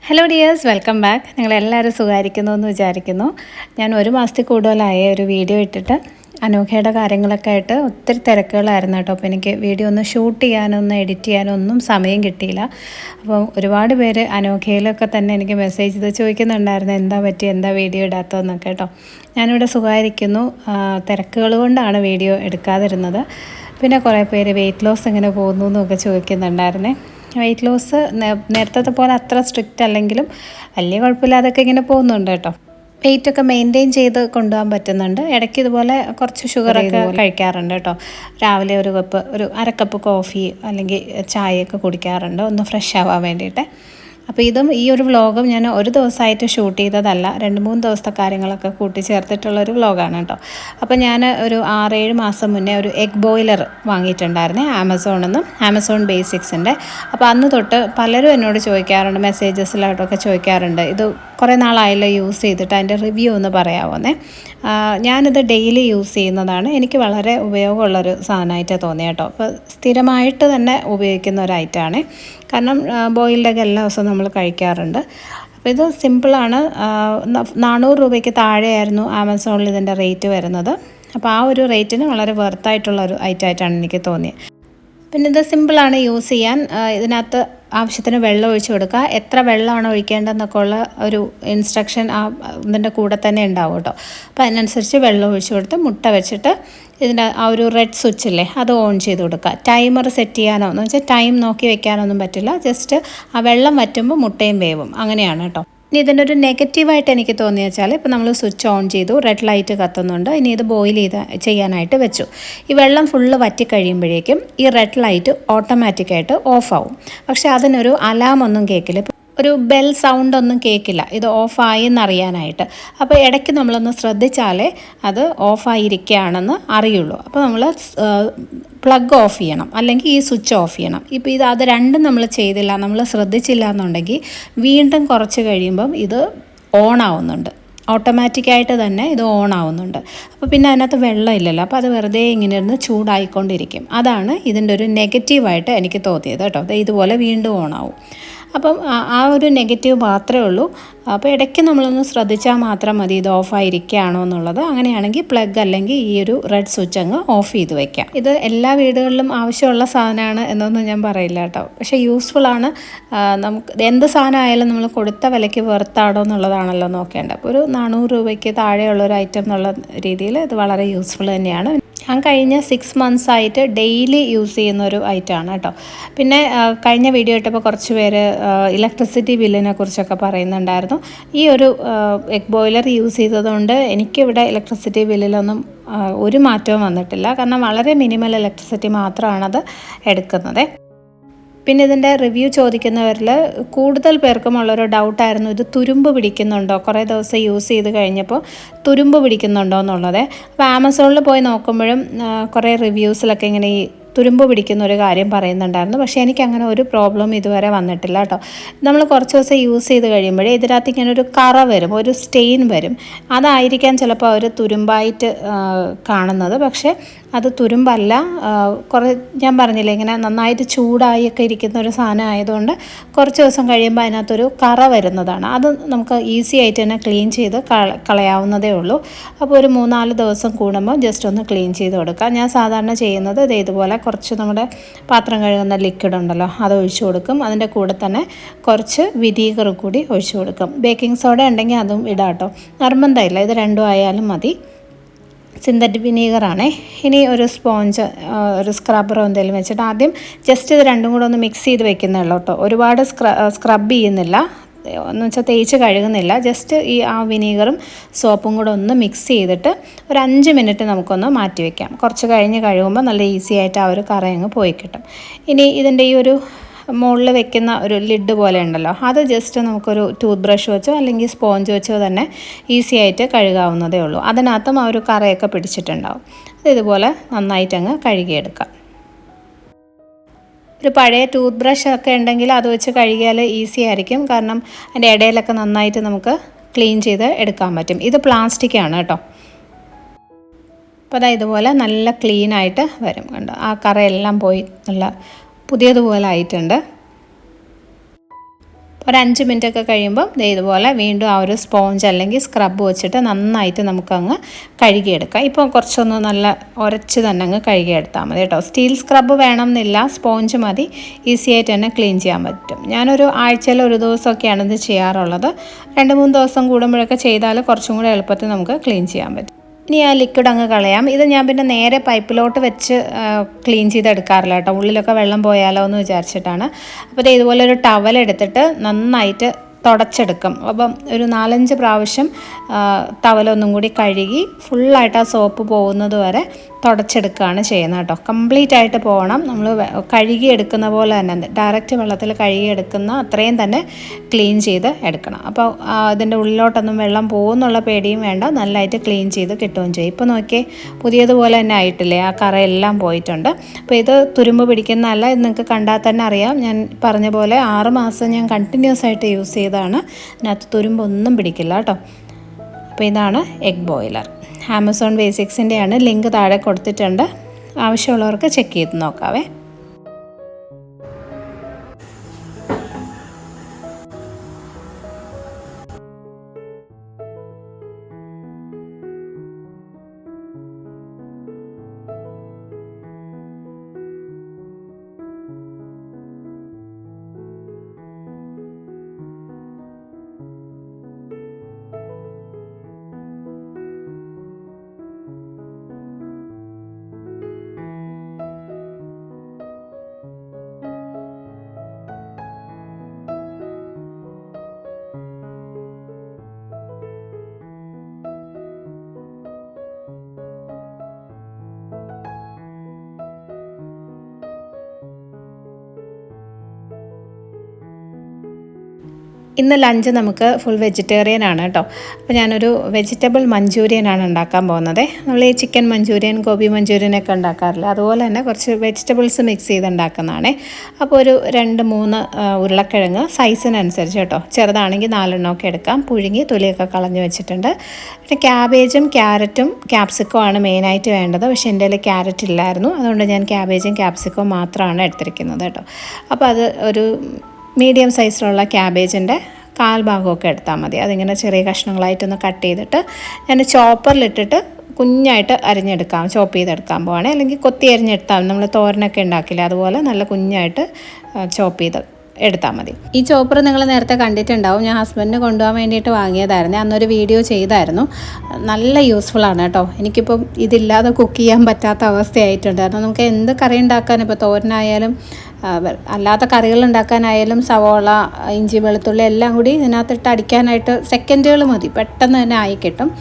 Hello dears, welcome back. നിങ്ങളെല്ലാവരും സുഖമായിരിക്കുന്നു എന്ന് വിചാരിക്കുന്നു. ഞാൻ ഒരു മാസത്തിൽ കൂടുതലായി ഒരു വീഡിയോ ഇട്ടിട്ട് അനൂഖയുടെ കാര്യങ്ങളൊക്കെ ആയിട്ട് ഒത്തിരി തിരക്കുകളായിരുന്നു കേട്ടോ. അപ്പോൾ എനിക്ക് വീഡിയോ ഒന്ന് ഷൂട്ട് ചെയ്യാനോ ഒന്ന് എഡിറ്റ് ചെയ്യാനോ ഒന്നും സമയം കിട്ടിയില്ല. അപ്പം ഒരുപാട് പേര് അനൂഖയിലൊക്കെ തന്നെ എനിക്ക് മെസ്സേജ് ചെയ്ത് ചോദിക്കുന്നുണ്ടായിരുന്നു എന്താ പറ്റി, എന്താ വീഡിയോ ഇടാത്തതെന്നൊക്കെ കേട്ടോ. ഞാനിവിടെ സുഖമായിരിക്കുന്നു. തിരക്കുകൾ കൊണ്ടാണ് വീഡിയോ എടുക്കാതിരുന്നത്. പിന്നെ കുറേ പേര് വെയിറ്റ് ലോസ് എങ്ങനെ പോകുന്നു എന്നൊക്കെ ചോദിക്കുന്നുണ്ടായിരുന്നേ. വെയിറ്റ് ലോസ് നേരത്തെ പോലെ അത്ര സ്ട്രിക്റ്റ് അല്ലെങ്കിലും വലിയ കുഴപ്പമില്ലാതൊക്കെ ഇങ്ങനെ പോകുന്നുണ്ട് കേട്ടോ. വെയിറ്റൊക്കെ മെയിൻറ്റെയിൻ ചെയ്ത് കൊണ്ടുപോകാൻ പറ്റുന്നുണ്ട്. ഇടയ്ക്ക് ഇതുപോലെ കുറച്ച് ഷുഗറൊക്കെ കഴിക്കാറുണ്ട് കേട്ടോ. രാവിലെ ഒരു അരക്കപ്പ് കോഫി അല്ലെങ്കിൽ ചായയൊക്കെ കുടിക്കാറുണ്ട്, ഒന്ന് ഫ്രഷ് ആവാൻ വേണ്ടിയിട്ട്. അപ്പോൾ ഈ ഒരു വ്ലോഗും ഞാൻ ഒരു ദിവസമായിട്ട് ഷൂട്ട് ചെയ്തതല്ല, 2-3 ദിവസത്തെ കാര്യങ്ങളൊക്കെ കൂട്ടിച്ചേർത്തിട്ടുള്ളൊരു വ്ലോഗാണ് കേട്ടോ. അപ്പോൾ ഞാൻ ഒരു 6-7 മാസം മുന്നേ ഒരു എഗ് ബോയിലർ വാങ്ങിയിട്ടുണ്ടായിരുന്നേ ആമസോൺ ബേസിക്സിൻ്റെ. അപ്പോൾ അന്ന് തൊട്ട് പലരും എന്നോട് ചോദിക്കാറുണ്ട്, മെസ്സേജസിലായിട്ടൊക്കെ ചോദിക്കാറുണ്ട്, ഇത് കുറേ നാളായല്ലോ യൂസ് ചെയ്തിട്ട്, അതിൻ്റെ റിവ്യൂ ഒന്ന് പറയാമോന്നേ. ഞാനിത് ഡെയിലി യൂസ് ചെയ്യുന്നതാണ്. എനിക്ക് വളരെ ഉപയോഗമുള്ളൊരു സാധനമായിട്ട് തോന്നി കേട്ടോ. അപ്പോൾ സ്ഥിരമായിട്ട് തന്നെ ഉപയോഗിക്കുന്ന ഒരു ഐറ്റമാണ്. കാരണം ബോയിൽഡൊക്കെ എല്ലാ ദിവസവും നമ്മൾ കഴിക്കാറുണ്ട്. അപ്പോൾ ഇത് സിമ്പിളാണ്. 400 രൂപയ്ക്ക് താഴെയായിരുന്നു ആമസോണിൽ ഇതിൻ്റെ റേറ്റ് വരുന്നത്. അപ്പോൾ ആ ഒരു റേറ്റിന് വളരെ വെർത്തായിട്ടുള്ളൊരു ഐറ്റമായിട്ടാണ് എനിക്ക് തോന്നിയത്. പിന്നെ ഇത് സിമ്പിളാണ് യൂസ് ചെയ്യാൻ. ഇതിനകത്ത് ആവശ്യത്തിന് വെള്ളം ഒഴിച്ച് കൊടുക്കുക. എത്ര വെള്ളമാണ് ഒഴിക്കേണ്ടതെന്നൊക്കെ ഉള്ള ഒരു ഇൻസ്ട്രക്ഷൻ ഇതിൻ്റെ കൂടെ തന്നെ ഉണ്ടാവും കേട്ടോ. അപ്പോൾ അതിനനുസരിച്ച് വെള്ളം ഒഴിച്ച് കൊടുത്ത് മുട്ട വെച്ചിട്ട് ഇതിൻ്റെ ആ ഒരു റെഡ് സ്വിച്ചില്ലേ അത് ഓൺ ചെയ്ത് കൊടുക്കുക. ടൈമർ സെറ്റ് ചെയ്യാനോ എന്ന് വെച്ചാൽ ടൈം നോക്കി വെക്കാനൊന്നും പറ്റില്ല. ജസ്റ്റ് ആ വെള്ളം വറ്റുമ്പോൾ മുട്ടയും വേവും, അങ്ങനെയാണ് കേട്ടോ. ഇനി ഇതിൻ്റെ ഒരു നെഗറ്റീവായിട്ട് എനിക്ക് തോന്നിയ വെച്ചാൽ, ഇപ്പോൾ നമ്മൾ സ്വിച്ച് ഓൺ ചെയ്തു, റെഡ് ലൈറ്റ് കത്തുന്നുണ്ട്, ഇനി ഇത് ബോയിൽ ചെയ്യാനായിട്ട് വെച്ചു. ഈ വെള്ളം ഫുള്ള് വറ്റിക്കഴിയുമ്പോഴേക്കും ഈ റെഡ് ലൈറ്റ് ഓട്ടോമാറ്റിക്കായിട്ട് ഓഫ് ആവും. പക്ഷേ അതിനൊരു അലാം ഒന്നും കേൾക്കില്ല, ഒരു ബെൽ സൗണ്ട് ഒന്നും കേൾക്കില്ല, ഇത് ഓഫായി എന്നറിയാനായിട്ട്. അപ്പോൾ ഇടയ്ക്ക് നമ്മളൊന്ന് ശ്രദ്ധിച്ചാലേ അത് ഓഫായിരിക്കുകയാണെന്ന് അറിയുള്ളൂ. അപ്പോൾ നമ്മൾ പ്ലഗ് ഓഫ് ചെയ്യണം, അല്ലെങ്കിൽ ഈ സ്വിച്ച് ഓഫ് ചെയ്യണം. ഇപ്പോൾ അത് രണ്ടും നമ്മൾ ചെയ്തില്ല, നമ്മൾ ശ്രദ്ധിച്ചില്ല എന്നുണ്ടെങ്കിൽ വീണ്ടും കുറച്ച് കഴിയുമ്പം ഇത് ഓൺ ആവുന്നുണ്ട്, ഓട്ടോമാറ്റിക്കായിട്ട് തന്നെ ഇത് ഓൺ ആവുന്നുണ്ട്. അപ്പോൾ പിന്നെ അതിനകത്ത് വെള്ളം ഇല്ലല്ലോ, അപ്പോൾ അത് വെറുതെ ഇങ്ങനെ ഇരുന്ന് ചൂടായിക്കൊണ്ടിരിക്കും. അതാണ് ഇതിൻ്റെ ഒരു നെഗറ്റീവായിട്ട് എനിക്ക് തോന്നിയത് കേട്ടോ. ഇതുപോലെ വീണ്ടും ഓൺ ആവും. അപ്പം ആ ഒരു നെഗറ്റീവ് മാത്രമേ ഉള്ളൂ. അപ്പോൾ ഇടയ്ക്ക് നമ്മളൊന്ന് ശ്രദ്ധിച്ചാൽ മാത്രം മതി ഇത് ഓഫായിരിക്കുകയാണോ എന്നുള്ളത്. അങ്ങനെയാണെങ്കിൽ പ്ലഗ് അല്ലെങ്കിൽ ഈ ഒരു റെഡ് സ്വിച്ച് അങ്ങ് ഓഫ് ചെയ്ത് വയ്ക്കാം. ഇത് എല്ലാ വീടുകളിലും ആവശ്യമുള്ള സാധനമാണ് എന്നൊന്നും ഞാൻ പറയില്ല കേട്ടോ. പക്ഷേ യൂസ്ഫുള്ളാണ്. നമുക്ക് എന്ത് സാധനമായാലും നമ്മൾ കൊടുത്ത വിലയ്ക്ക് വെർത്താണോ എന്നുള്ളതാണല്ലോ നോക്കേണ്ടത്. അപ്പോൾ ഒരു 400 രൂപയ്ക്ക് താഴെയുള്ളൊരു ഐറ്റം എന്നുള്ള രീതിയിൽ ഇത് വളരെ യൂസ്ഫുൾ തന്നെയാണ്. ഞാൻ കഴിഞ്ഞ 6 months ആയിട്ട് ഡെയിലി യൂസ് ചെയ്യുന്ന ഒരു ഐറ്റമാണ് കേട്ടോ. പിന്നെ കഴിഞ്ഞ വീഡിയോ ഇട്ടപ്പോൾ കുറച്ച് പേര് ഇലക്ട്രിസിറ്റി ബില്ലിനെ കുറിച്ചൊക്കെ പറയുന്നുണ്ടായിരുന്നു. ഈ ഒരു എഗ് ബോയിലർ യൂസ് ചെയ്തതുകൊണ്ട് എനിക്കിവിടെ ഇലക്ട്രിസിറ്റി ബില്ലിലൊന്നും ഒരു മാറ്റവും വന്നിട്ടില്ല. കാരണം വളരെ മിനിമൽ ഇലക്ട്രിസിറ്റി മാത്രമാണത് എടുക്കുന്നത്. പിന്നെ ഇതിൻ്റെ റിവ്യൂ ചോദിക്കുന്നവരിൽ കൂടുതൽ പേർക്കും ഉള്ളൊരു ഡൗട്ടായിരുന്നു, ഇത് തുരുമ്പ് പിടിക്കുന്നുണ്ടോ, കുറേ ദിവസം യൂസ് ചെയ്ത് കഴിഞ്ഞപ്പോൾ തുരുമ്പ് പിടിക്കുന്നുണ്ടോ എന്നുള്ളത്. അപ്പോൾ ആമസോണിൽ പോയി നോക്കുമ്പോഴും കുറേ റിവ്യൂസിലൊക്കെ ഇങ്ങനെ ഈ തുരുമ്പ് പിടിക്കുന്ന ഒരു കാര്യം പറയുന്നുണ്ടായിരുന്നു. പക്ഷേ എനിക്കങ്ങനെ ഒരു പ്രോബ്ലം ഇതുവരെ വന്നിട്ടില്ല കേട്ടോ. നമ്മൾ കുറച്ച് ദിവസം യൂസ് ചെയ്ത് കഴിയുമ്പോഴേ ഇതിനകത്ത് ഇങ്ങനെ ഒരു കറ വരും, ഒരു സ്റ്റെയിൻ വരും. അതായിരിക്കാം ചിലപ്പോൾ അവർ തുരുമ്പായിട്ട് കാണുന്നത്. പക്ഷേ അത് തുരുമ്പല്ല. ഞാൻ പറഞ്ഞില്ലേ, ഇങ്ങനെ നന്നായിട്ട് ചൂടായൊക്കെ ഇരിക്കുന്ന ഒരു സാധനം ആയതുകൊണ്ട് കുറച്ച് ദിവസം കഴിയുമ്പോൾ അതിനകത്തൊരു കറ വരുന്നതാണ്. അത് നമുക്ക് ഈസി ആയിട്ട് തന്നെ ക്ലീൻ ചെയ്ത് കളയാവുന്നതേ ഉള്ളൂ. അപ്പോൾ ഒരു 3-4 ദിവസം കൂടുമ്പോൾ ജസ്റ്റ് ഒന്ന് ക്ലീൻ ചെയ്ത് കൊടുക്കുക. ഞാൻ സാധാരണ ചെയ്യുന്നത് ഇതുപോലെ കുറച്ച് നമ്മുടെ പാത്രം കഴുകുന്ന ലിക്വിഡ് ഉണ്ടല്ലോ അത് ഒഴിച്ചു കൊടുക്കും. അതിൻ്റെ കൂടെ തന്നെ കുറച്ച് വിനീഗർ കൂടി ഒഴിച്ചു കൊടുക്കും. ബേക്കിംഗ് സോഡ ഉണ്ടെങ്കിൽ അതും ഇടാം കേട്ടോ, നിർബന്ധമില്ല, ഇത് രണ്ടും ആയാലും മതി. സിന്തറ്റിക് വിനീഗറാണേ. ഇനി ഒരു സ്പോഞ്ച്, ഒരു സ്ക്രബ്ബറോ എന്തെങ്കിലും വെച്ചിട്ട് ആദ്യം ജസ്റ്റ് ഇത് രണ്ടും കൂടെ ഒന്ന് മിക്സ് ചെയ്ത് വെക്കുന്നുള്ളൂ കേട്ടോ. ഒരുപാട് സ്ക്രബ് ചെയ്യുന്നില്ല, എന്ന് വെച്ചാൽ തേച്ച് കഴുകുന്നില്ല. ജസ്റ്റ് ആ വിനീഗറും സോപ്പും കൂടെ ഒന്ന് മിക്സ് ചെയ്തിട്ട് ഒരു 5 മിനിറ്റ് നമുക്കൊന്ന് മാറ്റി വയ്ക്കാം. കുറച്ച് കഴിഞ്ഞ് കഴുകുമ്പോൾ നല്ല ഈസി ആയിട്ട് ആ ഒരു കറയങ്ങ് പോയി കിട്ടും. ഇനി ഇതിൻ്റെ ഈ ഒരു മുകളിൽ വെക്കുന്ന ഒരു ലിഡ് പോലെ ഉണ്ടല്ലോ, അത് ജസ്റ്റ് നമുക്കൊരു ടൂത്ത് ബ്രഷ് വെച്ചോ അല്ലെങ്കിൽ സ്പോഞ്ച് വെച്ചോ തന്നെ ഈസി ആയിട്ട് കഴുകാവുന്നതേ ഉള്ളൂ. അതിനകത്തും ആ ഒരു കറയൊക്കെ പിടിച്ചിട്ടുണ്ടാവും. അത് ഇതുപോലെ നന്നായിട്ടങ്ങ് കഴുകിയെടുക്കാം. ഒരു പഴയ ടൂത്ത് ബ്രഷ് ഒക്കെ ഉണ്ടെങ്കിൽ അത് വെച്ച് കഴുകിയാൽ ഈസി ആയിരിക്കും. കാരണം അതിൻ്റെ ഇടയിലൊക്കെ നന്നായിട്ട് നമുക്ക് ക്ലീൻ ചെയ്ത് എടുക്കാൻ പറ്റും. ഇത് പ്ലാസ്റ്റിക്കാണ് കേട്ടോ. അപ്പോൾ ഇതുപോലെ നല്ല ക്ലീനായിട്ട് വരും. കണ്ടോ, ആ കറയെല്ലാം പോയി നല്ല പുതിയതുപോലെ ആയിട്ടുണ്ട്. ഒരു 5 മിനിറ്റൊക്കെ കഴിയുമ്പോൾ ഇതുപോലെ വീണ്ടും ആ ഒരു സ്പോഞ്ച് അല്ലെങ്കിൽ സ്ക്രബ് വെച്ചിട്ട് നന്നായിട്ട് നമുക്കങ്ങ് കഴുകിയെടുക്കാം. ഇപ്പോൾ കുറച്ചൊന്ന് നല്ല ഉരച്ച് തന്നെ അങ്ങ് കഴുകിയെടുത്താൽ മതി കേട്ടോ. സ്റ്റീൽ സ്ക്രബ് വേണമെന്നില്ല, സ്പോഞ്ച് മതി, ഈസി ആയിട്ട് തന്നെ ക്ലീൻ ചെയ്യാൻ പറ്റും. ഞാനൊരു ആഴ്ചയിൽ ഒരു ദിവസമൊക്കെയാണ് ഇത് ചെയ്യാറുള്ളത്. 2-3 ദിവസം കൂടുമ്പോഴൊക്കെ ചെയ്താൽ കുറച്ചും കൂടെ എളുപ്പത്തിൽ നമുക്ക് ക്ലീൻ ചെയ്യാൻ പറ്റും. ഇനി ആ ലിക്വിഡ് അങ്ങ് കളയാം. ഇത് ഞാൻ പിന്നെ നേരെ പൈപ്പിലോട്ട് വെച്ച് ക്ലീൻ ചെയ്തെടുക്കാറില്ല കേട്ടോ, ഉള്ളിലൊക്കെ വെള്ളം പോയാലോ എന്ന് വിചാരിച്ചിട്ടാണ്. അപ്പോൾ ഇതുപോലെ ഒരു ടവൽ എടുത്തിട്ട് നന്നായിട്ട് തുടച്ചെടുക്കും. അപ്പം ഒരു 4-5 പ്രാവശ്യം ടവലൊന്നും കൂടി കഴുകി ഫുള്ളായിട്ട് ആ സോപ്പ് പോകുന്നത് വരെ തുടച്ചെടുക്കുകയാണ് ചെയ്യുന്നത് കേട്ടോ. കംപ്ലീറ്റ് ആയിട്ട് പോകണം. നമ്മൾ കഴുകിയെടുക്കുന്ന പോലെ തന്നെ ഡയറക്റ്റ് വെള്ളത്തിൽ കഴുകിയെടുക്കുന്ന അത്രയും തന്നെ ക്ലീൻ ചെയ്ത് എടുക്കണം. അപ്പോൾ അതിൻ്റെ ഉള്ളിലോട്ടൊന്നും വെള്ളം പോകുന്നുള്ള പേടിയും വേണ്ട, നല്ലതായിട്ട് ക്ലീൻ ചെയ്ത് കിട്ടുകയും ചെയ്യും. ഇപ്പോൾ നോക്കിയേ, പുതിയതുപോലെ തന്നെ ആയിട്ടില്ലേ, ആ കറയെല്ലാം പോയിട്ടുണ്ട്. അപ്പോൾ ഇത് തുരുമ്പ് പിടിക്കുന്നതല്ല, ഇത് നിങ്ങൾക്ക് കണ്ടാൽ തന്നെ അറിയാം. ഞാൻ പറഞ്ഞ പോലെ 6 മാസം ഞാൻ കണ്ടിന്യൂസ് ആയിട്ട് യൂസ് ചെയ്തതാണ്. അതിനകത്ത് തുരുമ്പൊന്നും പിടിക്കില്ല കേട്ടോ. അപ്പോൾ ഇതാണ് എഗ് ബോയിലർ. ആമസോൺ ബേസിക്സിൻ്റെയാണ്, ലിങ്ക് താഴെ കൊടുത്തിട്ടുണ്ട്. ആവശ്യമുള്ളവർക്ക് ചെക്ക് ചെയ്ത് നോക്കാവേ. ഇന്ന് ലഞ്ച് നമുക്ക് ഫുൾ വെജിറ്റേറിയൻ ആണ് കേട്ടോ. അപ്പോൾ ഞാനൊരു വെജിറ്റബിൾ മഞ്ചൂരിയനാണ് ഉണ്ടാക്കാൻ പോകുന്നത്. നമ്മൾ ഈ ചിക്കൻ മഞ്ചൂരിയൻ, ഗോബി മഞ്ചൂരിയനൊക്കെ ഉണ്ടാക്കാറില്ല, അതുപോലെ തന്നെ കുറച്ച് വെജിറ്റബിൾസ് മിക്സ് ചെയ്ത് ഉണ്ടാക്കുന്നതാണ്. അപ്പോൾ ഒരു 2-3 ഉരുളക്കിഴങ്ങ് സൈസിനനുസരിച്ച് കേട്ടോ, ചെറുതാണെങ്കിൽ 4 എണ്ണമൊക്കെ എടുക്കാം, പുഴുങ്ങി തൊലിയൊക്കെ കളഞ്ഞ് വെച്ചിട്ടുണ്ട്. പിന്നെ ക്യാബേജും ക്യാരറ്റും ക്യാപ്സിക്കവും ആണ് മെയിനായിട്ട് വേണ്ടത്. പക്ഷേ എൻ്റെ കയ്യിൽ ക്യാരറ്റ് ഇല്ലായിരുന്നു, അതുകൊണ്ട് ഞാൻ ക്യാബേജും ക്യാപ്സിക്കവും മാത്രമാണ് എടുത്തിരിക്കുന്നത് കേട്ടോ. അപ്പോൾ അത് ഒരു മീഡിയം സൈസിലുള്ള ക്യാബേജിൻ്റെ 1/4 ഭാഗമൊക്കെ എടുത്താൽ മതി. അതിങ്ങനെ ചെറിയ കഷ്ണങ്ങളായിട്ടൊന്ന് കട്ട് ചെയ്തിട്ട് ഞാൻ ചോപ്പറിലിട്ടിട്ട് കുഞ്ഞായിട്ട് അരിഞ്ഞെടുക്കാം, ചോപ്പ് ചെയ്തെടുക്കാൻ പോവാണ്. അല്ലെങ്കിൽ കൊത്തി അരിഞ്ഞെടുത്താൽ നമ്മൾ തോരനൊക്കെ ഉണ്ടാക്കില്ല, അതുപോലെ നല്ല കുഞ്ഞായിട്ട് ചോപ്പ് ചെയ്ത് എടുത്താൽ മതി. ഈ ചോപ്പർ നിങ്ങൾ നേരത്തെ കണ്ടിട്ടുണ്ടാവും. ഞാൻ ഹസ്ബൻഡിന് കൊണ്ടുപോകാൻ വേണ്ടിയിട്ട് വാങ്ങിയതായിരുന്നു, അന്നൊരു വീഡിയോ ചെയ്തായിരുന്നു. നല്ല യൂസ്ഫുള്ളാണ് കേട്ടോ. എനിക്കിപ്പം ഇതില്ലാതെ കുക്ക് ചെയ്യാൻ പറ്റാത്ത അവസ്ഥയായിട്ടുണ്ട്. കാരണം നമുക്ക് എന്ത് കറി ഉണ്ടാക്കാനും, ഇപ്പോൾ തോരനായാലും അല്ലാത്ത കറികൾ ഉണ്ടാക്കാനായാലും സവോള, ഇഞ്ചി, വെളുത്തുള്ളി എല്ലാം കൂടി ഇതിനകത്തിട്ട് അടിക്കാനായിട്ട് സെക്കൻഡുകൾ മതി, പെട്ടെന്ന് തന്നെ ആയി കിട്ടും.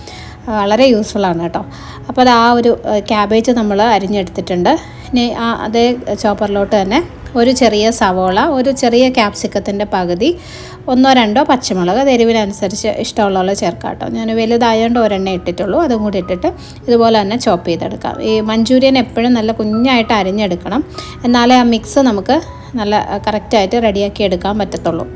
വളരെ യൂസ്ഫുള്ളാണ് കേട്ടോ. അപ്പോൾ അത് ആ ഒരു ക്യാബേജ് നമ്മൾ അരിഞ്ഞെടുത്തിട്ടുണ്ട്. ഇനി അതേ ചോപ്പറിലോട്ട് തന്നെ ഒരു ചെറിയ സവോള, ഒരു ചെറിയ ക്യാപ്സിക്കത്തിൻ്റെ പകുതി, 1-2 പച്ചമുളക്, എരിവിനനുസരിച്ച് ഇഷ്ടമുള്ള ചേർക്കാം കേട്ടോ. ഞാൻ വലുതായതുകൊണ്ട് 1 എണ്ണ ഇട്ടിട്ടുള്ളൂ, അതും കൂടി ഇട്ടിട്ട് ഇതുപോലെ തന്നെ ചോപ്പ് ചെയ്തെടുക്കാം. ഈ മഞ്ചൂരിയൻ എപ്പോഴും നല്ല കുഞ്ഞായിട്ട് അരിഞ്ഞെടുക്കണം, എന്നാലേ ആ മിക്സ് നമുക്ക് നല്ല കറക്റ്റായിട്ട് റെഡിയാക്കി എടുക്കാൻ പറ്റത്തുള്ളൂ.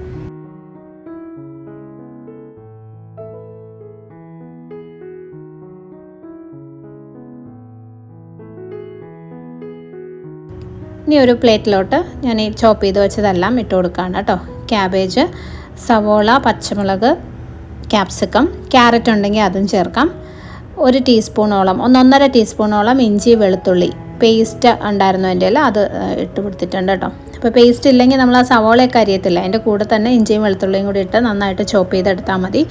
ഇനി ഒരു പ്ലേറ്റിലോട്ട് ഞാൻ ഈ ചോപ്പ് ചെയ്ത് വെച്ചതെല്ലാം ഇട്ട് കൊടുക്കുകയാണ് കേട്ടോ. ക്യാബേജ്, സവോള, പച്ചമുളക്, ക്യാപ്സിക്കം, ക്യാരറ്റ് ഉണ്ടെങ്കിൽ അതും ചേർക്കാം. 1 ടീസ്പൂണോളം, 1-1.5 ടീസ്പൂണോളം ഇഞ്ചി വെളുത്തുള്ളി പേസ്റ്റ് ഉണ്ടായിരുന്നു എൻ്റെ കയ്യിൽ, അത് ഇട്ട് കൊടുത്തിട്ടുണ്ട് കേട്ടോ. അപ്പോൾ പേസ്റ്റ് ഇല്ലെങ്കിൽ നമ്മൾ ആ സവോളയൊക്കെ അരിയത്തില്ല, അതിൻ്റെ കൂടെ തന്നെ ഇഞ്ചിയും വെളുത്തുള്ളിയും കൂടി ഇട്ട് നന്നായിട്ട് ചോപ്പ് ചെയ്തെടുത്താൽ മതി.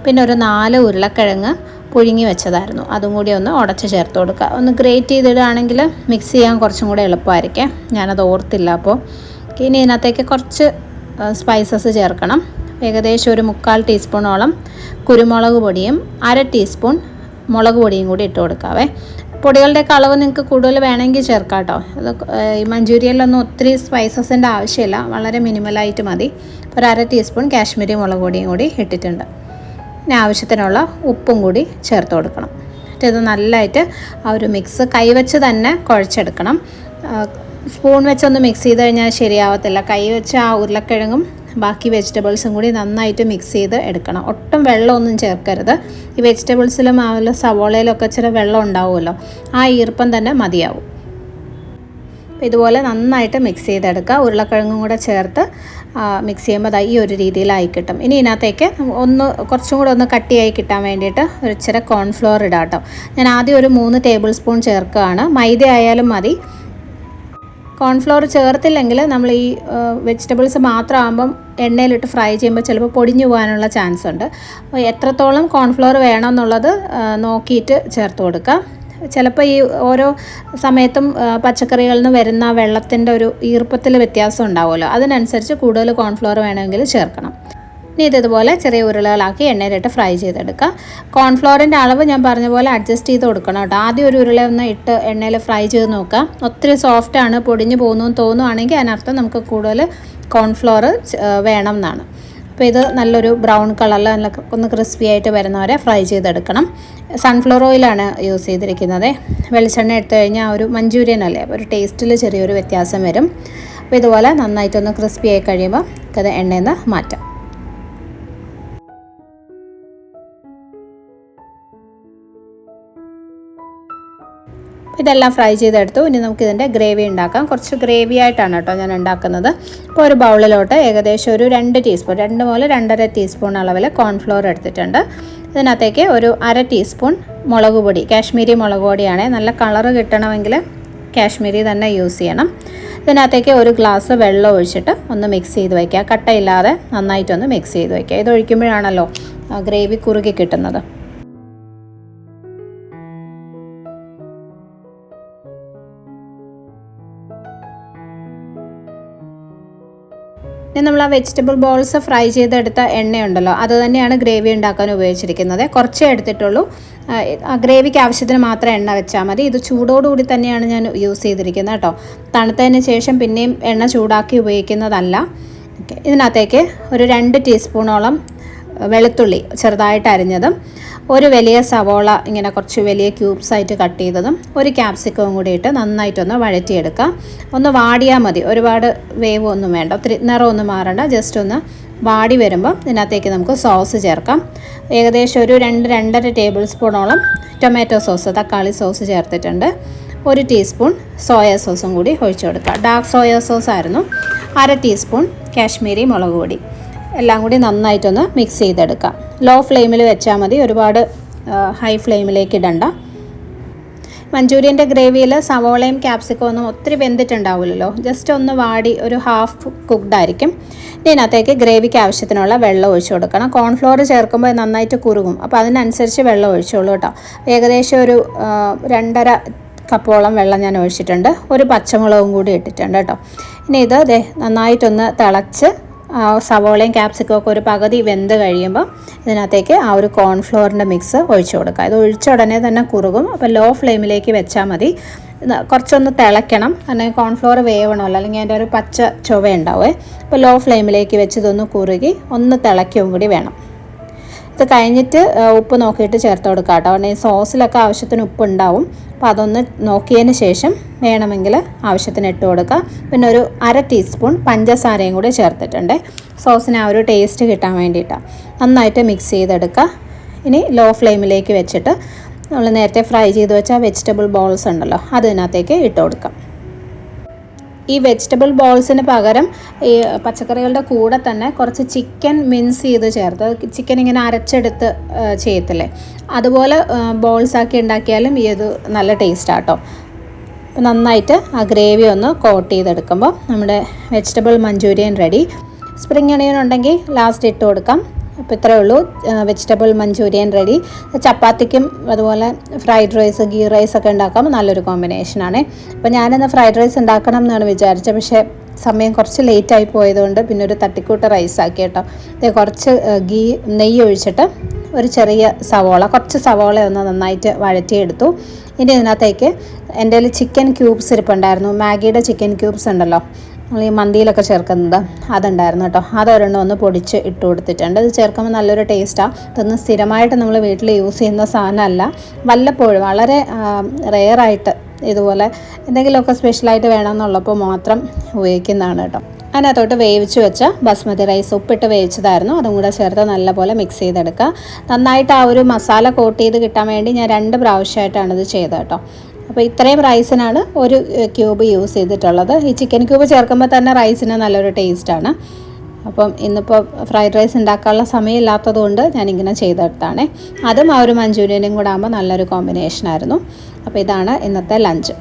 പിന്നെ ഒരു 4 ഉരുളക്കിഴങ്ങ് പുഴുങ്ങി വെച്ചതായിരുന്നു, അതും കൂടി ഒന്ന് ഉടച്ച് ചേർത്ത് കൊടുക്കുക. ഒന്ന് ഗ്രേറ്റ് ചെയ്തിടുകയാണെങ്കിൽ മിക്സ് ചെയ്യാൻ കുറച്ചും കൂടെ എളുപ്പമായിരിക്കും. ഞാനത് ഓർത്തില്ല. അപ്പോൾ ഇനി ഇതിനകത്തേക്ക് കുറച്ച് സ്പൈസസ് ചേർക്കണം. ഏകദേശം ഒരു 3/4 ടീസ്പൂണോളം കുരുമുളക് പൊടിയും 1/2 ടീസ്പൂൺ മുളക് പൊടിയും കൂടി ഇട്ട് കൊടുക്കാവേ. പൊടികളുടെയൊക്കെ അളവ് നിങ്ങൾക്ക് കൂടുതൽ വേണമെങ്കിൽ ചേർക്കാം കേട്ടോ. അത് ഈ മഞ്ചൂരിയനിലൊന്നും ഒത്തിരി സ്പൈസസിൻ്റെ ആവശ്യമില്ല, വളരെ മിനിമലായിട്ട് മതി. ഒരു 1/2 ടീസ്പൂൺ കാശ്മീരി മുളക് പൊടിയും കൂടി ഇട്ടിട്ടുണ്ട്. പിന്നെ ആവശ്യത്തിനുള്ള ഉപ്പും കൂടി ചേർത്ത് കൊടുക്കണം. എന്നിട്ട് ഇത് നല്ലതായിട്ട് ആ ഒരു മിക്സ് കൈവച്ച് തന്നെ കുഴച്ചെടുക്കണം. സ്പൂൺ വെച്ചൊന്ന് മിക്സ് ചെയ്ത് കഴിഞ്ഞാൽ ശരിയാവത്തില്ല. കൈ വെച്ച് ആ ഉരുളക്കിഴങ്ങും ബാക്കി വെജിറ്റബിൾസും കൂടി നന്നായിട്ട് മിക്സ് ചെയ്ത് എടുക്കണം. ഒട്ടും വെള്ളമൊന്നും ചേർക്കരുത്. ഈ വെജിറ്റബിൾസിലും അതുപോലെ സവോളയിലൊക്കെ ചില വെള്ളം ഉണ്ടാവുമല്ലോ, ആ ഈർപ്പം തന്നെ മതിയാവും. ഇതുപോലെ നന്നായിട്ട് മിക്സ് ചെയ്തെടുക്കുക. ഉരുളക്കിഴങ്ങും കൂടെ ചേർത്ത് മിക്സ് ചെയ്യുമ്പോൾ ഈ ഒരു രീതിയിലായി കിട്ടും. ഇനി ഇതിനകത്തേക്ക് കുറച്ചും കൂടെ ഒന്ന് കട്ടിയായി കിട്ടാൻ വേണ്ടിയിട്ട് ഒരു ഇച്ചിരി കോൺഫ്ലോർ ഇടാം കേട്ടോ. ഞാൻ ആദ്യം ഒരു 3 ടേബിൾ സ്പൂൺ ചേർക്കുകയാണ്. മൈദ ആയാലും മതി. കോൺഫ്ലോർ ചേർത്തില്ലെങ്കിൽ നമ്മൾ ഈ വെജിറ്റബിൾസ് മാത്രമാകുമ്പം എണ്ണയിലിട്ട് ഫ്രൈ ചെയ്യുമ്പോൾ ചിലപ്പോൾ പൊടിഞ്ഞു പോകാനുള്ള ചാൻസ് ഉണ്ട്. അപ്പോൾ എത്രത്തോളം കോൺഫ്ലോർ വേണമെന്നുള്ളത് നോക്കിയിട്ട് ചേർത്ത് കൊടുക്കുക. ചിലപ്പോൾ ഈ ഓരോ സമയത്തും പച്ചക്കറികളിൽ നിന്ന് വരുന്ന വെള്ളത്തിൻ്റെ ഒരു ഈർപ്പത്തിൽ വ്യത്യാസം ഉണ്ടാവുമല്ലോ, അതിനനുസരിച്ച് കൂടുതൽ കോൺഫ്ലോർ വേണമെങ്കിൽ ചേർക്കണം. ഇനി ഇതുപോലെ ചെറിയ ഉരുളകളാക്കി എണ്ണയിലിട്ട് ഫ്രൈ ചെയ്തെടുക്കുക. കോൺഫ്ലോറിൻ്റെ അളവ് ഞാൻ പറഞ്ഞ പോലെ അഡ്ജസ്റ്റ് ചെയ്ത് കൊടുക്കണം കേട്ടോ. ആദ്യം ഒരു ഉരുള ഒന്ന് ഇട്ട് എണ്ണയിൽ ഫ്രൈ ചെയ്ത് നോക്കുക. ഒത്തിരി സോഫ്റ്റാണ്, പൊടിഞ്ഞു പോകുന്നു തോന്നുവാണെങ്കിൽ അതിനർത്ഥം നമുക്ക് കൂടുതൽ കോൺഫ്ലോർ വേണം എന്നാണ്. അപ്പോൾ ഇത് നല്ലൊരു ബ്രൗൺ കളറിൽ നല്ല ഒന്ന് ക്രിസ്പി ആയിട്ട് വരുന്നവരെ ഫ്രൈ ചെയ്തെടുക്കണം. സൺഫ്ലവർ ഓയിലാണ് യൂസ് ചെയ്തിരിക്കുന്നത്. വെളിച്ചെണ്ണ എടുത്തു കഴിഞ്ഞാൽ ഒരു മഞ്ചൂരിയൻ അല്ലേ, ഒരു ടേസ്റ്റിൽ ചെറിയൊരു വ്യത്യാസം വരും. അപ്പോൾ ഇതുപോലെ നന്നായിട്ടൊന്ന് ക്രിസ്പി ആയി കഴിയുമ്പോൾ അത് എണ്ണയിൽ നിന്ന് മാറ്റാം. ഇതെല്ലാം ഫ്രൈ ചെയ്തെടുത്തു. ഇനി നമുക്കിതിൻ്റെ ഗ്രേവി ഉണ്ടാക്കാം. കുറച്ച് ഗ്രേവി ആയിട്ടാണ് കേട്ടോ ഞാൻ ഉണ്ടാക്കുന്നത്. ഇപ്പോൾ ഒരു ബൗളിലോട്ട് ഏകദേശം ഒരു 2 ടീസ്പൂൺ 2 മുതൽ 2.5 ടീസ്പൂൺ അളവിൽ കോൺഫ്ലോർ എടുത്തിട്ടുണ്ട്. ഇതിനകത്തേക്ക് ഒരു 1/2 ടീസ്പൂൺ മുളക് പൊടി, കാശ്മീരി മുളക് പൊടിയാണ്. നല്ല കളറ് കിട്ടണമെങ്കിൽ കാശ്മീരി തന്നെ യൂസ് ചെയ്യണം. ഇതിനകത്തേക്ക് ഒരു ഗ്ലാസ് വെള്ളം ഒഴിച്ചിട്ട് ഒന്ന് മിക്സ് ചെയ്ത് വയ്ക്കുക. കട്ടയില്ലാതെ നന്നായിട്ടൊന്ന് മിക്സ് ചെയ്ത് വയ്ക്കുക. ഇത് ഒഴിക്കുമ്പോഴാണല്ലോ ഗ്രേവി കുറുകി കിട്ടുന്നത്. ഇനി നമ്മൾ ആ വെജിറ്റബിൾ ബോൾസ് ഫ്രൈ ചെയ്തെടുത്ത എണ്ണയുണ്ടല്ലോ, അത് തന്നെയാണ് ഗ്രേവി ഉണ്ടാക്കാൻ ഉപയോഗിച്ചിരിക്കുന്നത്. കുറച്ചേ എടുത്തിട്ടുള്ളൂ. ഗ്രേവിക്ക് ആവശ്യത്തിന് മാത്രം എണ്ണ വെച്ചാൽ മതി. ഇത് ചൂടോടുകൂടി തന്നെയാണ് ഞാൻ യൂസ് ചെയ്തിരിക്കുന്നത് കേട്ടോ. തണുത്തതിന് ശേഷം പിന്നെയും എണ്ണ ചൂടാക്കി ഉപയോഗിക്കുന്നതല്ല. ഇതിനകത്തേക്ക് ഒരു 2 ടീസ്പൂണോളം വെളുത്തുള്ളി ചെറുതായിട്ട് അരിഞ്ഞതും, ഒരു വലിയ സവോള ഇങ്ങനെ കുറച്ച് വലിയ ക്യൂബ്സ് ആയിട്ട് കട്ട് ചെയ്തതും, ഒരു ക്യാപ്സിക്കവും കൂടി ഇട്ട് നന്നായിട്ടൊന്ന് വഴറ്റിയെടുക്കുക. ഒന്ന് വാടിയാൽ മതി, ഒരുപാട് വേവ് ഒന്നും വേണ്ട, ഒത്തിരി നിറമൊന്നും മാറണ്ട. ജസ്റ്റ് ഒന്ന് വാടി വരുമ്പോൾ ഇതിനകത്തേക്ക് നമുക്ക് സോസ് ചേർക്കാം. ഏകദേശം ഒരു 2-2.5 ടേബിൾ സ്പൂണോളം ടൊമാറ്റോ സോസ്, തക്കാളി സോസ് ചേർത്തിട്ടുണ്ട്. 1 ടീസ്പൂൺ സോയാ സോസും കൂടി ഒഴിച്ചു കൊടുക്കുക. ഡാർക്ക് സോയാ സോസ് ആയിരുന്നു. 1/2 ടീസ്പൂൺ കാശ്മീരി മുളക് പൊടി. എല്ലാം കൂടി നന്നായിട്ടൊന്ന് മിക്സ് ചെയ്തെടുക്കാം. ലോ ഫ്ലെയിമിൽ വെച്ചാൽ മതി, ഒരുപാട് ഹൈ ഫ്ലെയിമിലേക്ക് ഇടണ്ട. മഞ്ചൂരിയൻ്റെ ഗ്രേവിയിൽ സവോളയും ക്യാപ്സിക്കവും ഒന്നും ഒത്തിരി വെന്തിട്ടുണ്ടാവില്ലല്ലോ, ജസ്റ്റ് ഒന്ന് വാടി ഒരു ഹാഫ് കുക്ക്ഡ് ആയിരിക്കും. ഇതിനകത്തേക്ക് ഗ്രേവിക്ക് ആവശ്യത്തിനുള്ള വെള്ളം ഒഴിച്ചു കൊടുക്കണം. കോൺഫ്ലോർ ചേർക്കുമ്പോൾ നന്നായിട്ട് കുറുകും, അപ്പോൾ അതിനനുസരിച്ച് വെള്ളം ഒഴിച്ചോളൂ കേട്ടോ. ഏകദേശം ഒരു 2.5 കപ്പോളം വെള്ളം ഞാൻ ഒഴിച്ചിട്ടുണ്ട്. ഒരു പച്ചമുളകും കൂടി ഇട്ടിട്ടുണ്ട് കേട്ടോ. ഇനി ഇത് നന്നായിട്ടൊന്ന് തിളച്ച് സവോളയും ക്യാപ്സിക്കും ഒക്കെ ഒരു പകുതി വെന്ത് കഴിയുമ്പോൾ ഇതിനകത്തേക്ക് ആ ഒരു കോൺഫ്ലോറിൻ്റെ മിക്സ് ഒഴിച്ചു കൊടുക്കുക. ഇത് ഒഴിച്ച ഉടനെ തന്നെ കുറുകും, അപ്പോൾ ലോ ഫ്ലെയിമിലേക്ക് വെച്ചാൽ മതി. കുറച്ചൊന്ന് തിളയ്ക്കണം, അല്ലെങ്കിൽ കോൺഫ്ലോർ വേവണമല്ലോ, അല്ലെങ്കിൽ അതിൻ്റെ ഒരു പച്ച ചുവ ഉണ്ടാവേ. അപ്പോൾ ലോ ഫ്ലെയിമിലേക്ക് വെച്ച് ഇതൊന്ന് കുറുകി ഒന്ന് തിളയ്ക്കുകയും കൂടി വേണം. ഇത് കഴിഞ്ഞിട്ട് ഉപ്പ് നോക്കിയിട്ട് ചേർത്ത് കൊടുക്കുക കേട്ടോ. കാരണം ഈ സോസിലൊക്കെ ആവശ്യത്തിന് ഉപ്പ് ഉണ്ടാവും, അപ്പോൾ അതൊന്ന് നോക്കിയതിന് ശേഷം വേണമെങ്കിൽ ആവശ്യത്തിന് ഇട്ട് കൊടുക്കുക. പിന്നെ ഒരു 1/2 ടീസ്പൂൺ പഞ്ചസാരയും കൂടി ചേർത്തിട്ടുണ്ട്, സോസിന് ആ ഒരു ടേസ്റ്റ് കിട്ടാൻ വേണ്ടിയിട്ടാണ്. നന്നായിട്ട് മിക്സ് ചെയ്തെടുക്കുക. ഇനി ലോ ഫ്ലെയിമിലേക്ക് വെച്ചിട്ട് നമ്മൾ നേരത്തെ ഫ്രൈ ചെയ്ത് വെച്ച വെജിറ്റബിൾ ബോൾസ് ഉണ്ടല്ലോ, അതിനകത്തേക്ക് ഇട്ട് കൊടുക്കാം. ഈ വെജിറ്റബിൾ ബോൾസിന് പകരം ഈ പച്ചക്കറികളുടെ കൂടെ തന്നെ കുറച്ച് ചിക്കൻ മിൻസ് ചെയ്ത് ചേർത്ത്, ചിക്കൻ ഇങ്ങനെ അരച്ചെടുത്ത് ചെയ്യത്തില്ലേ, അതുപോലെ ബോൾസാക്കി ഉണ്ടാക്കിയാലും ഇത് നല്ല ടേസ്റ്റാണ് കേട്ടോ. നന്നായിട്ട് ആ ഗ്രേവി ഒന്ന് കോട്ട് ചെയ്തെടുക്കുമ്പോൾ നമ്മുടെ vegetable manchurian ready. Spring onion ഉണ്ടെങ്കിൽ ലാസ്റ്റ് ഇട്ട് കൊടുക്കാം. അപ്പോൾ ഇത്രയേ ഉള്ളൂ, വെജിറ്റബിൾ മഞ്ചൂരിയൻ റെഡി. ചപ്പാത്തിക്കും അതുപോലെ ഫ്രൈഡ് റൈസ്, ഗീ റൈസ് ഒക്കെ ഉണ്ടാക്കാം, നല്ലൊരു കോമ്പിനേഷനാണ്. അപ്പോൾ ഞാനിന്ന് ഫ്രൈഡ് റൈസ് ഉണ്ടാക്കണം എന്നാണ് വിചാരിച്ചത്, പക്ഷേ സമയം കുറച്ച് ലേറ്റായി പോയതുകൊണ്ട് പിന്നെ ഒരു തട്ടിക്കൂട്ട് റൈസ് ആക്കി കേട്ടോ. കുറച്ച് നെയ്യ് ഒഴിച്ചിട്ട് ഒരു ചെറിയ സവോള, കുറച്ച് സവോള ഒന്ന് നന്നായിട്ട് വഴറ്റിയെടുത്തു. ഇനി ഇതിനകത്തേക്ക് എൻ്റെ കയ്യിൽ ചിക്കൻ ക്യൂബ്സ് ഇരിപ്പുണ്ടായിരുന്നു, മാഗിയുടെ ചിക്കൻ ക്യൂബ്സ് ഉണ്ടല്ലോ, നമ്മൾ ഈ മന്തിയിലൊക്കെ ചേർക്കുന്നത്, അതുണ്ടായിരുന്നു കേട്ടോ. അതൊരെണ്ണം ഒന്ന് പൊടിച്ച് ഇട്ട് കൊടുത്തിട്ടുണ്ട്. ഇത് ചേർക്കുമ്പോൾ നല്ലൊരു ടേസ്റ്റാണ്. ഇതൊന്നും സ്ഥിരമായിട്ട് നമ്മൾ വീട്ടിൽ യൂസ് ചെയ്യുന്ന സാധനമല്ല, വല്ലപ്പോഴും വളരെ റെയറായിട്ട് ഇതുപോലെ എന്തെങ്കിലുമൊക്കെ സ്പെഷ്യലായിട്ട് വേണമെന്നുള്ളപ്പോൾ മാത്രം ഉപയോഗിക്കുന്നതാണ് കേട്ടോ. അതിനകത്തോട്ട് വേവിച്ച് വെച്ച ബസ്മതി റൈസ് ഉപ്പിട്ട് വേവിച്ചതായിരുന്നു, അതും കൂടെ ചേർത്ത് നല്ലപോലെ മിക്സ് ചെയ്തെടുക്കുക. നന്നായിട്ട് ആ ഒരു മസാല കോട്ട് ചെയ്ത് കിട്ടാൻ വേണ്ടി ഞാൻ 2 പ്രാവശ്യമായിട്ടാണ് ഇത് ചെയ്തത് കേട്ടോ. അപ്പോൾ ഇത്രയും റൈസിനാണ് ഒരു ക്യൂബ് യൂസ് ചെയ്തിട്ടുള്ളത്. ഈ ചിക്കൻ ക്യൂബ് ചേർക്കുമ്പോൾ തന്നെ റൈസിന് നല്ലൊരു ടേസ്റ്റാണ്. അപ്പം ഇന്നിപ്പോൾ ഫ്രൈഡ് റൈസ് ഉണ്ടാക്കാനുള്ള സമയമില്ലാത്തത് കൊണ്ട് ഞാനിങ്ങനെ ചെയ്തെടുത്താണ്. അതും ആ ഒരു മഞ്ചൂരിയനും കൂടെ ആകുമ്പോൾ നല്ലൊരു കോമ്പിനേഷനായിരുന്നു. അപ്പോൾ ഇതാണ് ഇന്നത്തെ ലഞ്ച്.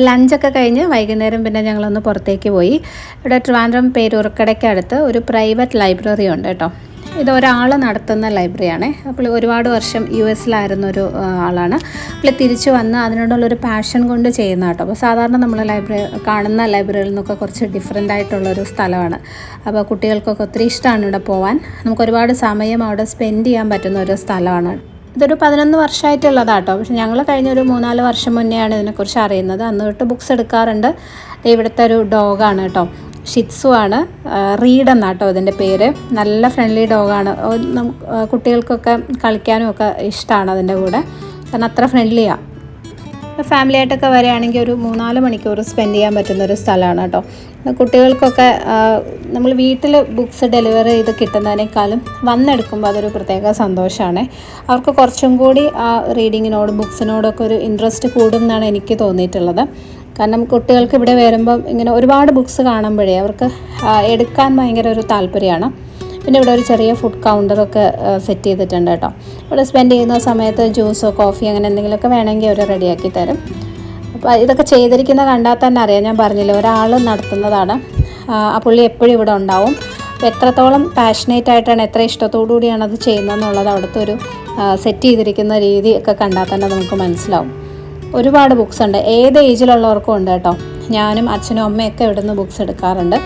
ലഞ്ചൊക്കെ കഴിഞ്ഞ് വൈകുന്നേരം പിന്നെ ഞങ്ങളൊന്ന് പുറത്തേക്ക് പോയി. ഇവിടെ ട്രിവാൻഡ്രം പേരൂർക്കടയ്ക്കടുത്ത് ഒരു പ്രൈവറ്റ് ലൈബ്രറി ഉണ്ട് കേട്ടോ. ഇതൊരാൾ നടത്തുന്ന ലൈബ്രറിയാണ്. അപ്പോൾ ഒരുപാട് വർഷം US-ലായിരുന്ന ഒരു ആളാണ്. അപ്പോൾ തിരിച്ചു വന്ന് അതിനോടുള്ളൊരു പാഷൻ കൊണ്ട് ചെയ്യുന്ന കേട്ടോ. അപ്പോൾ സാധാരണ നമ്മൾ കാണുന്ന ലൈബ്രറിയിൽ നിന്നൊക്കെ കുറച്ച് ഡിഫറെൻ്റ് ആയിട്ടുള്ളൊരു സ്ഥലമാണ്. അപ്പോൾ കുട്ടികൾക്കൊക്കെ ഒത്തിരി ഇഷ്ടമാണ് ഇവിടെ പോകാൻ. നമുക്ക് ഒരുപാട് സമയം അവിടെ സ്പെൻഡ് ചെയ്യാൻ പറ്റുന്ന ഒരു സ്ഥലമാണ്. ഇതൊരു 11 വർഷമായിട്ടുള്ളതാട്ടോ. പക്ഷെ ഞങ്ങൾ കഴിഞ്ഞൊരു 3-4 വർഷം മുന്നെയാണ് ഇതിനെക്കുറിച്ച് അറിയുന്നത്. അന്ന് തൊട്ട് ബുക്സ് എടുക്കാറുണ്ട്. ഇവിടുത്തെ ഒരു ഡോഗാണ് കേട്ടോ, ഷിറ്റ്സു ആണ്. റീഡ് എന്നാട്ടോ ഇതിൻ്റെ പേര്. നല്ല ഫ്രണ്ട്ലി ഡോഗാണ്. കുട്ടികൾക്കൊക്കെ കളിക്കാനും ഒക്കെ ഇഷ്ടമാണ് അതിൻ്റെ കൂടെ, കാരണം അത്ര ഫ്രണ്ട്ലിയാണ്. ഫാമിലി ആയിട്ടൊക്കെ വരികയാണെങ്കിൽ ഒരു 3-4 മണിക്കൂർ സ്പെൻഡ് ചെയ്യാൻ പറ്റുന്നൊരു സ്ഥലമാണ് കേട്ടോ. കുട്ടികൾക്കൊക്കെ നമ്മൾ വീട്ടിൽ ബുക്സ് ഡെലിവറി ചെയ്ത് കിട്ടുന്നതിനേക്കാളും വന്നെടുക്കുമ്പോൾ അതൊരു പ്രത്യേക സന്തോഷമാണ്. അവർക്ക് കുറച്ചും കൂടി ആ റീഡിങ്ങിനോടും ബുക്സിനോടൊക്കെ ഒരു ഇൻട്രസ്റ്റ് കൂടും എന്നാണ് എനിക്ക് തോന്നിയിട്ടുള്ളത്. കാരണം കുട്ടികൾക്ക് ഇവിടെ വരുമ്പം ഇങ്ങനെ ഒരുപാട് ബുക്സ് കാണുമ്പോഴേ അവർക്ക് എടുക്കാൻ ഭയങ്കര ഒരു താല്പര്യമാണ്. പിന്നെ ഇവിടെ ഒരു ചെറിയ ഫുഡ് കൗണ്ടറൊക്കെ സെറ്റ് ചെയ്തിട്ടുണ്ട് കേട്ടോ. ഇവിടെ സ്പെൻഡ് ചെയ്യുന്ന സമയത്ത് ജ്യൂസോ കോഫി അങ്ങനെ എന്തെങ്കിലുമൊക്കെ വേണമെങ്കിൽ അവർ റെഡിയാക്കി തരും. അപ്പോൾ ഇതൊക്കെ ചെയ്തിരിക്കുന്ന കണ്ടാൽ തന്നെ അറിയാം. ഞാൻ പറഞ്ഞില്ല, ഒരാൾ നടത്തുന്നതാണ്. ആ പുള്ളി എപ്പോഴും ഇവിടെ ഉണ്ടാവും. അപ്പോൾ എത്രത്തോളം പാഷനേറ്റ് ആയിട്ടാണ്, എത്ര ഇഷ്ടത്തോടു കൂടിയാണ് അത് ചെയ്യുന്നതെന്നുള്ളത് അവിടുത്തെ ഒരു സെറ്റ് ചെയ്തിരിക്കുന്ന രീതി ഒക്കെ കണ്ടാൽ തന്നെ നമുക്ക് മനസ്സിലാവും. ഒരുപാട് ബുക്സ് ഉണ്ട്, ഏത് ഏജിലുള്ളവർക്കും ഉണ്ട് കേട്ടോ. ഞാനും അച്ഛനും അമ്മയൊക്കെ ഇവിടെ നിന്ന് ബുക്സ് എടുക്കാറുണ്ട്.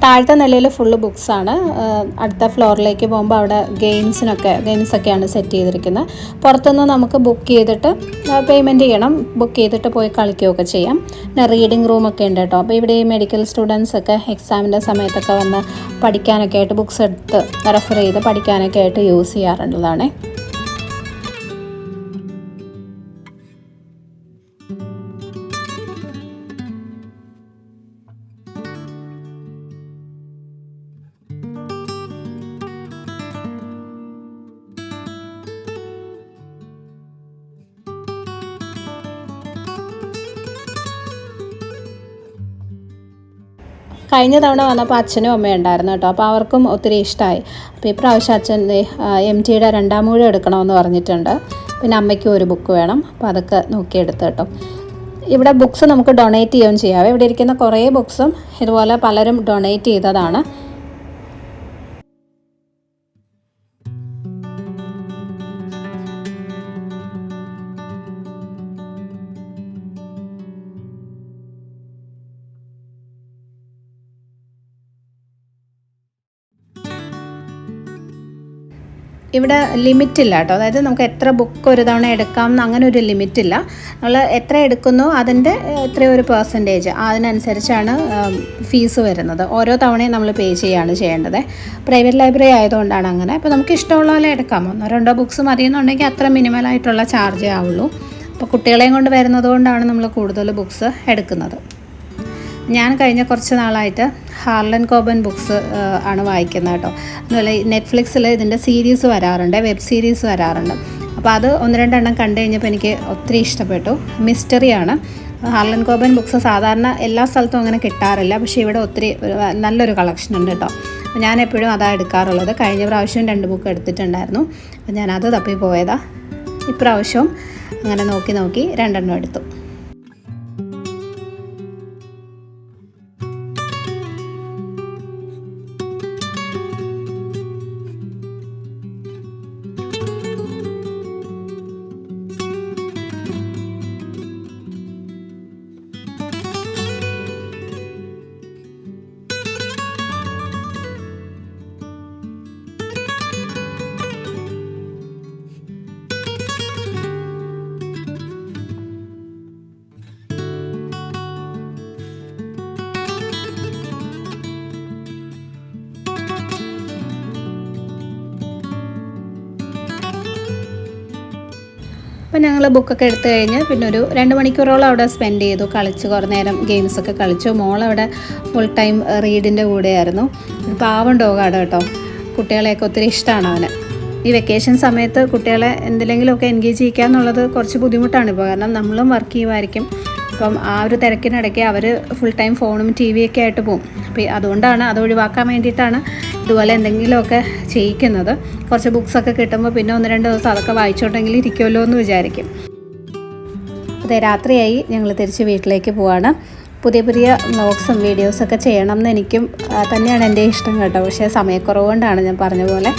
താഴത്തെ നിലയിൽ ഫുള്ള് ബുക്സാണ്. അടുത്ത ഫ്ലോറിലേക്ക് പോകുമ്പോൾ അവിടെ ഗെയിംസൊക്കെയാണ് സെറ്റ് ചെയ്തിരിക്കുന്നത്. പുറത്തുനിന്ന് നമുക്ക് ബുക്ക് ചെയ്തിട്ട് പേയ്മെൻറ്റ് ചെയ്യണം. ബുക്ക് ചെയ്തിട്ട് പോയി കളിക്കുകയൊക്കെ ചെയ്യാം. പിന്നെ റീഡിംഗ് റൂമൊക്കെ ഉണ്ട് കേട്ടോ. അപ്പോൾ ഇവിടെ ഈ മെഡിക്കൽ സ്റ്റുഡൻസൊക്കെ എക്സാമിൻ്റെ സമയത്തൊക്കെ വന്ന് പഠിക്കാനൊക്കെ ആയിട്ട് ബുക്സ് എടുത്ത് റെഫർ ചെയ്ത് പഠിക്കാനൊക്കെ ആയിട്ട് യൂസ് ചെയ്യാറുള്ളതാണ്. കഴിഞ്ഞ തവണ വന്നപ്പോൾ അച്ഛനും അമ്മയും ഉണ്ടായിരുന്നു കേട്ടോ. അപ്പോൾ അവർക്കും ഒത്തിരി ഇഷ്ടമായി. അപ്പോൾ ഇപ്രാവശ്യം അച്ഛൻ MTയുടെ 2ാം ഊഴം എടുക്കണമെന്ന് പറഞ്ഞിട്ടുണ്ട്. പിന്നെ അമ്മയ്ക്കും ഒരു ബുക്ക് വേണം. അപ്പോൾ അതൊക്കെ നോക്കിയെടുത്ത് കേട്ടോ. ഇവിടെ ബുക്സ് നമുക്ക് ഡൊണേറ്റ് ചെയ്യുകയും ചെയ്യാവേ. ഇവിടെ ഇരിക്കുന്ന കുറേ ബുക്സും ഇതുപോലെ പലരും ഡൊണേറ്റ് ചെയ്തതാണ്. ഇവിടെ ലിമിറ്റില്ല കേട്ടോ. അതായത് നമുക്ക് എത്ര ബുക്ക് ഒരു തവണ എടുക്കാം എന്ന് അങ്ങനെ ഒരു ലിമിറ്റില്ല. നമ്മൾ എത്ര എടുക്കുന്നോ അതിൻ്റെ എത്രയോ ഒരു പെർസെൻറ്റേജ് അതിനനുസരിച്ചാണ് ഫീസ് വരുന്നത്. ഓരോ തവണയും നമ്മൾ പേ ചെയ്യുകയാണ് ചെയ്യേണ്ടത്. പ്രൈവറ്റ് ലൈബ്രറി ആയതുകൊണ്ടാണ് അങ്ങനെ. അപ്പോൾ നമുക്ക് ഇഷ്ടമുള്ള പോലെ എടുക്കാം. 1-2 ബുക്സ് മതിയെന്നുണ്ടെങ്കിൽ അത്ര മിനിമലായിട്ടുള്ള ചാർജേ ആവുള്ളൂ. അപ്പോൾ കുട്ടികളെയും കൊണ്ട് വരുന്നത് കൊണ്ടാണ് നമ്മൾ കൂടുതൽ ബുക്സ് എടുക്കുന്നത്. ഞാൻ കഴിഞ്ഞ കുറച്ച് നാളായിട്ട് ഹാർലൻ കോബൻ ബുക്സ് ആണ് വായിക്കുന്നത് കേട്ടോ. അതുപോലെ നെറ്റ്ഫ്ലിക്സിൽ ഇതിൻ്റെ സീരീസ് വരാറുണ്ട്, വെബ് സീരീസ് വരാറുണ്ട്. അപ്പോൾ അത് 1-2 എണ്ണം കണ്ടു കഴിഞ്ഞപ്പോൾ എനിക്ക് ഒത്തിരി ഇഷ്ടപ്പെട്ടു. മിസ്റ്ററിയാണ്. ഹാർലൻ കോബൻ ബുക്സ് സാധാരണ എല്ലാ സ്ഥലത്തും അങ്ങനെ കിട്ടാറില്ല. പക്ഷേ ഇവിടെ ഒത്തിരി നല്ലൊരു കളക്ഷൻ ഉണ്ട് കേട്ടോ. അപ്പോൾ ഞാൻ എപ്പോഴും അതാണ് എടുക്കാറുള്ളത്. കഴിഞ്ഞ പ്രാവശ്യം 2 ബുക്ക് എടുത്തിട്ടുണ്ടായിരുന്നു, അപ്പോൾ ഞാനത് തപ്പി പോയതാണ്. ഇപ്രാവശ്യവും അങ്ങനെ നോക്കി 2 എടുത്തു. അപ്പോൾ ഞങ്ങൾ ബുക്കൊക്കെ എടുത്തു കഴിഞ്ഞ് പിന്നെ ഒരു 2 മണിക്കൂറോളം അവിടെ സ്പെൻഡ് ചെയ്തു. കളിച്ച് കുറേ നേരം ഗെയിംസൊക്കെ കളിച്ചു. മോളവിടെ ഫുൾ ടൈം റീഡിൻ്റെ കൂടെയായിരുന്നു. ഒരു പാവം ഡോഗാണ് കേട്ടോ. കുട്ടികളെയൊക്കെ ഒത്തിരി ഇഷ്ടമാണ് അവന്. ഈ വെക്കേഷൻ സമയത്ത് കുട്ടികളെ എന്തിലെങ്കിലുമൊക്കെ എൻഗേജ് ചെയ്യിക്കുക എന്നുള്ളത് കുറച്ച് ബുദ്ധിമുട്ടാണ് ഇപ്പോൾ. കാരണം നമ്മളും വർക്ക് ചെയ്യുമായിരിക്കും. അപ്പം ആ ഒരു തിരക്കിനിടയ്ക്ക് അവർ ഫുൾ ടൈം ഫോണും ടി വിയൊക്കെ ആയിട്ട് പോകും. അപ്പോൾ അതുകൊണ്ടാണ്, അത് ഒഴിവാക്കാൻ വേണ്ടിയിട്ടാണ് ഇതുപോലെ എന്തെങ്കിലുമൊക്കെ ചെയ്യിക്കുന്നത്. കുറച്ച് ബുക്സൊക്കെ കിട്ടുമ്പോൾ പിന്നെ 1-2 ദിവസം അതൊക്കെ വായിച്ചോട്ടെങ്കിൽ ഇരിക്കുമല്ലോ എന്ന് വിചാരിക്കും. അതെ, രാത്രിയായി. ഞങ്ങൾ തിരിച്ച് വീട്ടിലേക്ക് പോവാണ്. പുതിയ വ്ലോഗ്സും വീഡിയോസൊക്കെ ചെയ്യണം എന്ന് എനിക്കും തന്നെയാണ് എൻ്റെ ഇഷ്ടം കേട്ടോ. പക്ഷേ സമയക്കുറവ് കൊണ്ടാണ് ഞാൻ പറഞ്ഞ പോലെ.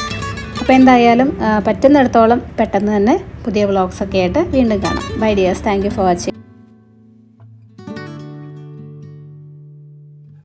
അപ്പോൾ എന്തായാലും പറ്റുന്നിടത്തോളം പെട്ടെന്ന് തന്നെ പുതിയ വ്ലോഗ്സൊക്കെ ആയിട്ട് വീണ്ടും കാണാം. Bye dears, thank you for watching.